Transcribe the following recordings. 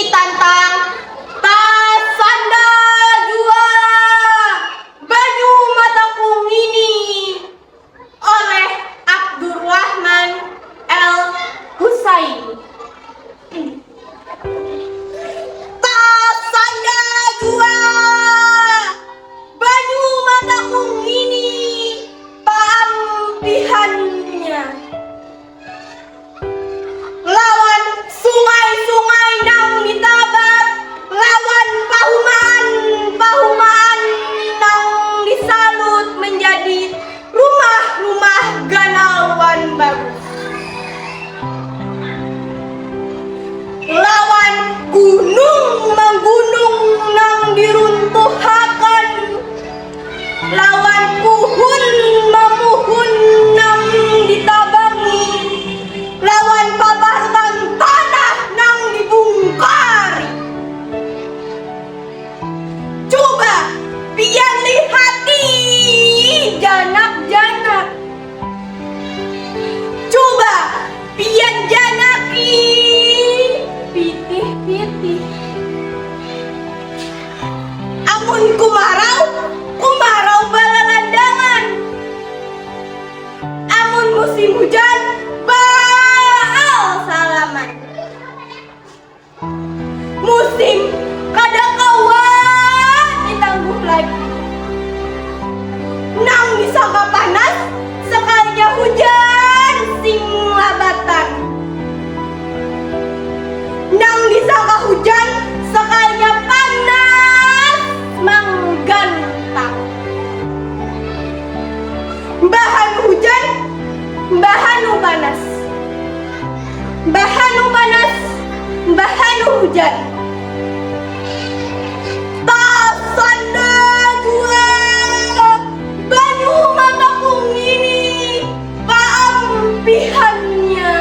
tantang Tasanda Jua Banyu Matakung ini oleh Abdurrahman El Husaini. Tasanda Jua Banyu Matakung ini paampihannya lawan sungai-sungai nang ditabat, lawan pahumaan nang disalut menjadi rumah-rumah ganauan baru, lawan gunung menggunung nang diruntuhakan, lawan puhun memuhun nang ditabangi, lawan babatan tanah nang dibungkari. Coba pian lihati janak-janak, coba pian janaki pitih-pitih. Amun kumarau balalandangan, amun musim hujan baal salaman, musim kada kawan ditangguh lagi, nang disangka panas sekalinya hujan sing labatan, nang disangka hujan sekalinya panas menggantang. Bahan hujan, bahanu panas, bahanu panas, bahanu hujan. Tasanda Jua Banyu Matakung ini paampihannya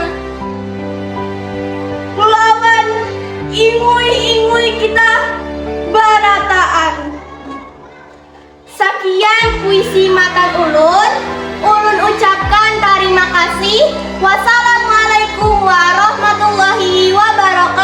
lawan ingui-ingui kita barataan. Sekian puisi matan ulun ucapkan terima kasih. Wassalamualaikum warahmatullahi wabarakatuh.